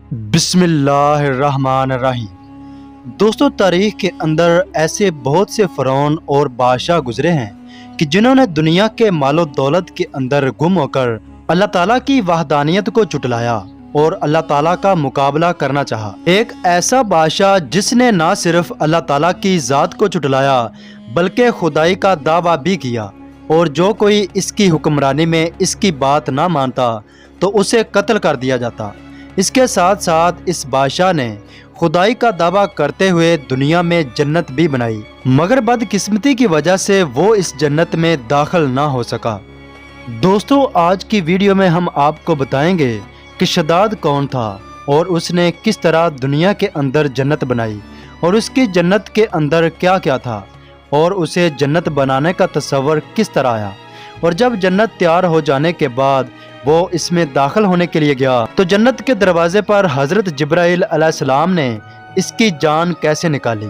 بسم اللہ الرحمن الرحیم۔ دوستو، تاریخ کے اندر ایسے بہت سے فرعون اور بادشاہ گزرے ہیں کہ جنہوں نے دنیا کے مال و دولت کے اندر گم ہو کر اللہ تعالیٰ کی وحدانیت کو جھٹلایا اور اللہ تعالیٰ کا مقابلہ کرنا چاہا۔ ایک ایسا بادشاہ جس نے نہ صرف اللہ تعالیٰ کی ذات کو جھٹلایا بلکہ خدائی کا دعویٰ بھی کیا، اور جو کوئی اس کی حکمرانی میں اس کی بات نہ مانتا تو اسے قتل کر دیا جاتا۔ اس کے ساتھ ساتھ اس بادشاہ نے خدائی کا دعویٰ کرتے ہوئے دنیا میں جنت بھی بنائی، مگر بدقسمتی کی وجہ سے وہ اس جنت میں داخل نہ ہو سکا۔ دوستو، آج کی ویڈیو میں ہم آپ کو بتائیں گے کہ شداد کون تھا اور اس نے کس طرح دنیا کے اندر جنت بنائی، اور اس کی جنت کے اندر کیا کیا تھا، اور اسے جنت بنانے کا تصور کس طرح آیا، اور جب جنت تیار ہو جانے کے بعد وہ اس میں داخل ہونے کے لیے گیا تو جنت کے دروازے پر حضرت جبرائیل علیہ السلام نے اس کی جان کیسے نکالی۔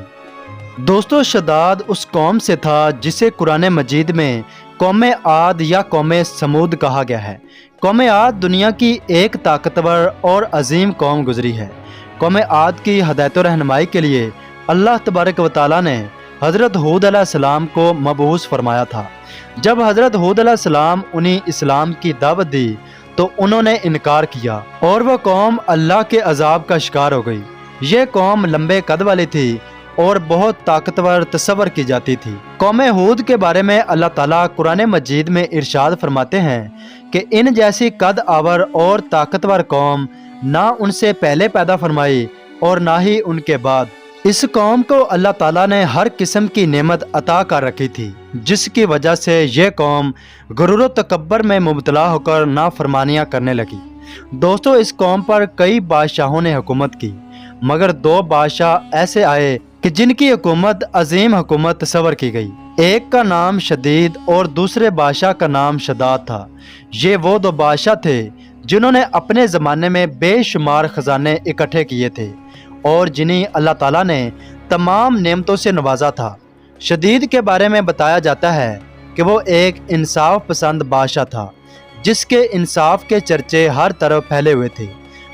دوستو، شداد اس قوم سے تھا جسے قرآن مجید میں قوم عاد یا قوم سمود کہا گیا ہے۔ قوم عاد دنیا کی ایک طاقتور اور عظیم قوم گزری ہے۔ قوم عاد کی ہدایت و رہنمائی کے لیے اللہ تبارک و تعالیٰ نے حضرت ہود علیہ السلام کو مبعوث فرمایا تھا۔ جب حضرت ہود علیہ السلام انہیں اسلام کی دعوت دی تو انہوں نے انکار کیا، اور وہ قوم اللہ کے عذاب کا شکار ہو گئی۔ یہ قوم لمبے قد والی تھی اور بہت طاقتور تصور کی جاتی تھی۔ قوم ہود کے بارے میں اللہ تعالیٰ قرآن مجید میں ارشاد فرماتے ہیں کہ ان جیسی قد آور اور طاقتور قوم نہ ان سے پہلے پیدا فرمائی اور نہ ہی ان کے بعد۔ اس قوم کو اللہ تعالیٰ نے ہر قسم کی نعمت عطا کر رکھی تھی، جس کی وجہ سے یہ قوم غرور و تکبر میں مبتلا ہو کر نافرمانیاں کرنے لگی۔ دوستو، اس قوم پر کئی بادشاہوں نے حکومت کی، مگر دو بادشاہ ایسے آئے کہ جن کی حکومت عظیم حکومت تصور کی گئی۔ ایک کا نام شدید اور دوسرے بادشاہ کا نام شداد تھا۔ یہ وہ دو بادشاہ تھے جنہوں نے اپنے زمانے میں بے شمار خزانے اکٹھے کیے تھے اور جنہیں اللہ تعالیٰ نے تمام نعمتوں سے نوازا تھا۔ شدید کے بارے میں بتایا جاتا ہے کہ وہ ایک انصاف پسند بادشاہ تھا جس کے انصاف کے چرچے ہر طرف پھیلے ہوئے تھے،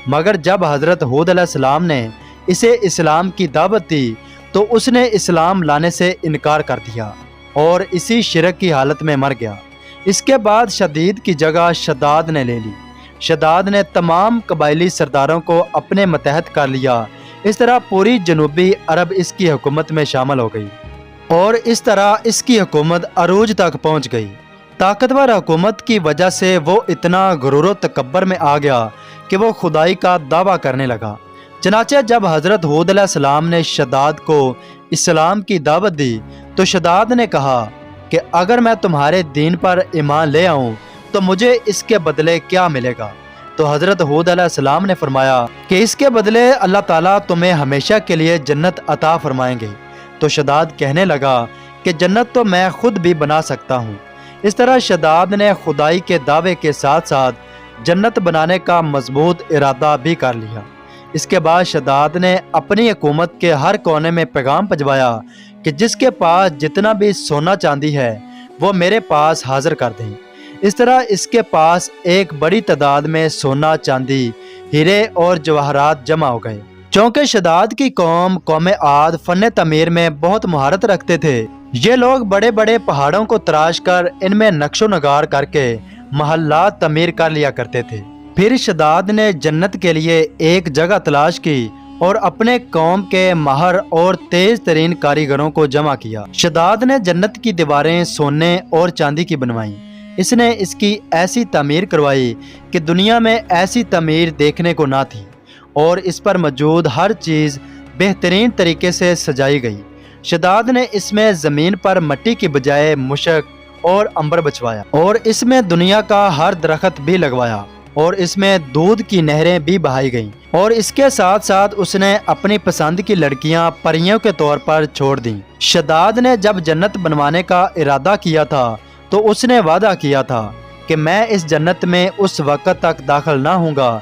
مگر جب حضرت ہود علیہ السلام نے اسے اسلام کی دعوت دی تو اس نے اسلام لانے سے انکار کر دیا اور اسی شرک کی حالت میں مر گیا۔ اس کے بعد شدید کی جگہ شداد نے لے لی۔ شداد نے تمام قبائلی سرداروں کو اپنے متحد کر لیا۔ اس طرح پوری جنوبی عرب اس کی حکومت میں شامل ہو گئی، اور اس طرح اس کی حکومت عروج تک پہنچ گئی۔ طاقتور حکومت کی وجہ سے وہ اتنا غرور و تکبر میں آ گیا کہ وہ خدائی کا دعویٰ کرنے لگا۔ چنانچہ جب حضرت ہود علیہ السلام نے شداد کو اسلام کی دعوت دی تو شداد نے کہا کہ اگر میں تمہارے دین پر ایمان لے آؤں تو مجھے اس کے بدلے کیا ملے گا؟ تو حضرت ہود علیہ السلام نے فرمایا کہ اس کے بدلے اللہ تعالیٰ تمہیں ہمیشہ کے لیے جنت عطا فرمائیں گے۔ تو شداد کہنے لگا کہ جنت تو میں خود بھی بنا سکتا ہوں۔ اس طرح شداد نے خدائی کے دعوے کے ساتھ ساتھ جنت بنانے کا مضبوط ارادہ بھی کر لیا۔ اس کے بعد شداد نے اپنی حکومت کے ہر کونے میں پیغام پھیلایا کہ جس کے پاس جتنا بھی سونا چاندی ہے وہ میرے پاس حاضر کر دیں۔ اس طرح اس کے پاس ایک بڑی تعداد میں سونا، چاندی، ہیرے اور جواہرات جمع ہو گئے۔ چونکہ شداد کی قوم عاد فن تعمیر میں بہت مہارت رکھتے تھے، یہ لوگ بڑے بڑے پہاڑوں کو تراش کر ان میں نقش و نگار کر کے محلات تعمیر کر لیا کرتے تھے۔ پھر شداد نے جنت کے لیے ایک جگہ تلاش کی اور اپنے قوم کے ماہر اور تیز ترین کاریگروں کو جمع کیا۔ شداد نے جنت کی دیواریں سونے اور چاندی کی بنوائیں۔ اس نے اس کی ایسی تعمیر کروائی کہ دنیا میں ایسی تعمیر دیکھنے کو نہ تھی، اور اس پر موجود ہر چیز بہترین طریقے سے سجائی گئی۔ شداد نے اس میں زمین پر مٹی کی بجائے مشک اور عنبر بچھوایا، اور اس میں دنیا کا ہر درخت بھی لگوایا، اور اس میں دودھ کی نہریں بھی بہائی گئیں، اور اس کے ساتھ ساتھ اس نے اپنی پسند کی لڑکیاں پریوں کے طور پر چھوڑ دیں۔ شداد نے جب جنت بنوانے کا ارادہ کیا تھا تو اس نے وعدہ کیا تھا کہ میں اس جنت میں اس وقت تک داخل نہ ہوں گا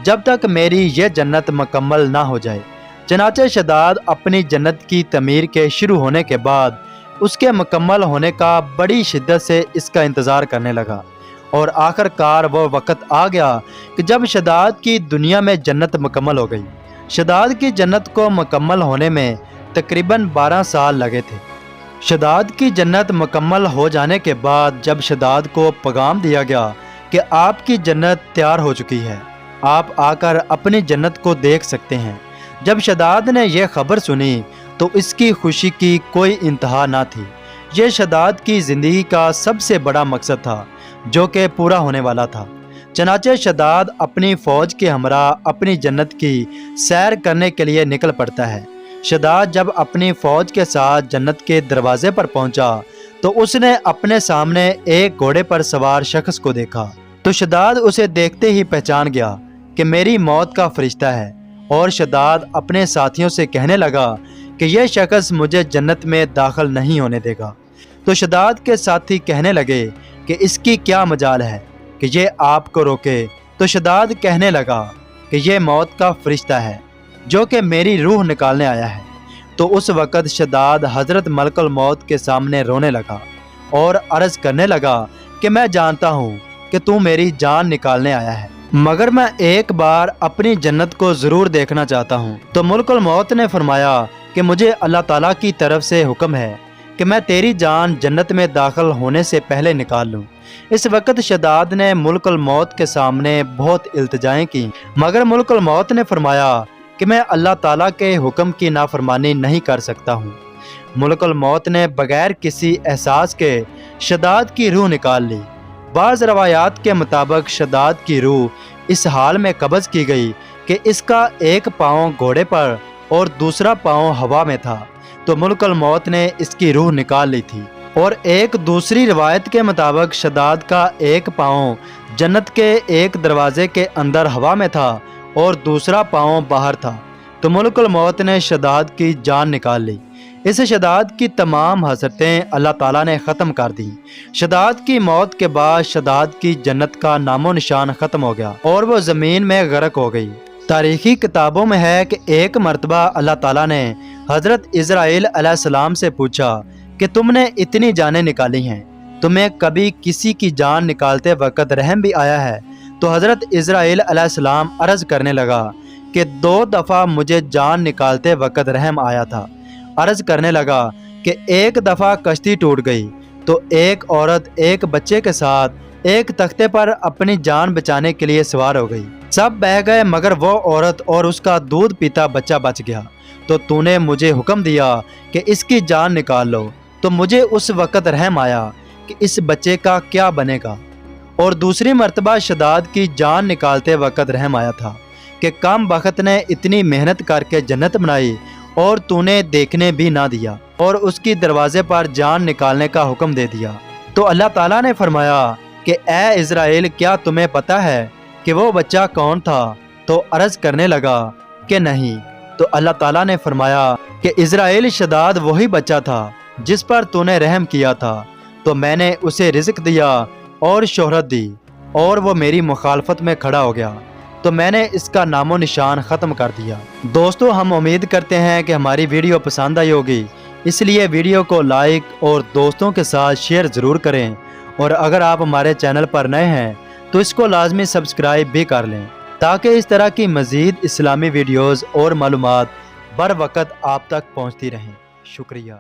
جب تک میری یہ جنت مکمل نہ ہو جائے۔ چنانچہ شداد اپنی جنت کی تعمیر کے شروع ہونے کے بعد اس کے مکمل ہونے کا بڑی شدت سے اس کا انتظار کرنے لگا، اور آخر کار وہ وقت آ گیا کہ جب شداد کی دنیا میں جنت مکمل ہو گئی۔ شداد کی جنت کو مکمل ہونے میں تقریباً 12 سال لگے تھے۔ شداد کی جنت مکمل ہو جانے کے بعد جب شداد کو پیغام دیا گیا کہ آپ کی جنت تیار ہو چکی ہے، آپ آ کر اپنی جنت کو دیکھ سکتے ہیں۔ جب شداد نے یہ خبر سنی تو اس کی خوشی کی کوئی انتہا نہ تھی۔ یہ شداد کی زندگی کا سب سے بڑا مقصد تھا جو کہ پورا ہونے والا تھا۔ چنانچہ شداد اپنی فوج کے ہمراہ اپنی جنت کی سیر کرنے کے لیے نکل پڑتا ہے۔ شداد جب اپنی فوج کے ساتھ جنت کے دروازے پر پہنچا تو اس نے اپنے سامنے ایک گھوڑے پر سوار شخص کو دیکھا، تو شداد اسے دیکھتے ہی پہچان گیا کہ میری موت کا فرشتہ ہے، اور شداد اپنے ساتھیوں سے کہنے لگا کہ یہ شخص مجھے جنت میں داخل نہیں ہونے دے گا۔ تو شداد کے ساتھی کہنے لگے کہ اس کی کیا مجال ہے کہ یہ آپ کو روکے۔ تو شداد کہنے لگا کہ یہ موت کا فرشتہ ہے جو کہ میری روح نکالنے آیا ہے۔ تو اس وقت شداد حضرت ملک الموت کے سامنے رونے لگا اور عرض کرنے لگا کہ میں جانتا ہوں کہ تو میری جان نکالنے آیا ہے، مگر میں ایک بار اپنی جنت کو ضرور دیکھنا چاہتا ہوں۔ تو ملک الموت نے فرمایا کہ مجھے اللہ تعالیٰ کی طرف سے حکم ہے کہ میں تیری جان جنت میں داخل ہونے سے پہلے نکال لوں۔ اس وقت شداد نے ملک الموت کے سامنے بہت التجائیں کی، مگر ملک الموت نے فرمایا کہ میں اللہ تعالیٰ کے حکم کی نافرمانی نہیں کر سکتا ہوں۔ ملک الموت نے بغیر کسی احساس کے شداد کی روح نکال لی۔ بعض روایات کے مطابق شداد کی روح اس حال میں قبض کی گئی کہ اس کا ایک پاؤں گھوڑے پر اور دوسرا پاؤں ہوا میں تھا، تو ملک الموت نے اس کی روح نکال لی تھی۔ اور ایک دوسری روایت کے مطابق شداد کا ایک پاؤں جنت کے ایک دروازے کے اندر ہوا میں تھا اور دوسرا پاؤں باہر تھا، تو ملک الموت نے شداد کی جان نکال لی۔ اس شداد کی تمام حسرتیں اللہ تعالیٰ نے ختم کر دیں۔ شداد کی موت کے بعد شداد کی جنت کا نام و نشان ختم ہو گیا اور وہ زمین میں غرق ہو گئی۔ تاریخی کتابوں میں ہے کہ ایک مرتبہ اللہ تعالیٰ نے حضرت اسرائیل علیہ السلام سے پوچھا کہ تم نے اتنی جانیں نکالی ہیں، تمہیں کبھی کسی کی جان نکالتے وقت رحم بھی آیا ہے؟ تو حضرت اسرائیل علیہ السلام عرض کرنے لگا کہ 2 دفعہ مجھے جان نکالتے وقت رحم آیا تھا۔ عرض کرنے لگا کہ ایک دفعہ کشتی ٹوٹ گئی تو ایک عورت ایک بچے کے ساتھ ایک تختے پر اپنی جان بچانے کے لیے سوار ہو گئی، سب بہہ گئے مگر وہ عورت اور اس کا دودھ پیتا بچہ بچ گیا، تو تو نے مجھے حکم دیا کہ اس کی جان نکال لو، تو مجھے اس وقت رحم آیا کہ اس بچے کا کیا بنے گا۔ اور دوسری مرتبہ شداد کی جان نکالتے وقت رحم آیا تھا کہ کم بخت نے اتنی محنت کر کے جنت بنائی اور تو نے دیکھنے بھی نہ دیا اور اس کی دروازے پر جان نکالنے کا حکم دے دیا۔ تو اللہ تعالیٰ نے فرمایا کہ اے اسرائیل، کیا تمہیں پتہ ہے کہ وہ بچہ کون تھا؟ تو عرض کرنے لگا کہ نہیں۔ تو اللہ تعالیٰ نے فرمایا کہ اسرائیل، شداد وہی بچہ تھا جس پر تو نے رحم کیا تھا، تو میں نے اسے رزق دیا اور شہرت دی اور وہ میری مخالفت میں کھڑا ہو گیا، تو میں نے اس کا نام و نشان ختم کر دیا۔ دوستو، ہم امید کرتے ہیں کہ ہماری ویڈیو پسند آئی ہوگی، اس لیے ویڈیو کو لائک اور دوستوں کے ساتھ شیئر ضرور کریں، اور اگر آپ ہمارے چینل پر نئے ہیں تو اس کو لازمی سبسکرائب بھی کر لیں تاکہ اس طرح کی مزید اسلامی ویڈیوز اور معلومات بر وقت آپ تک پہنچتی رہیں۔ شکریہ۔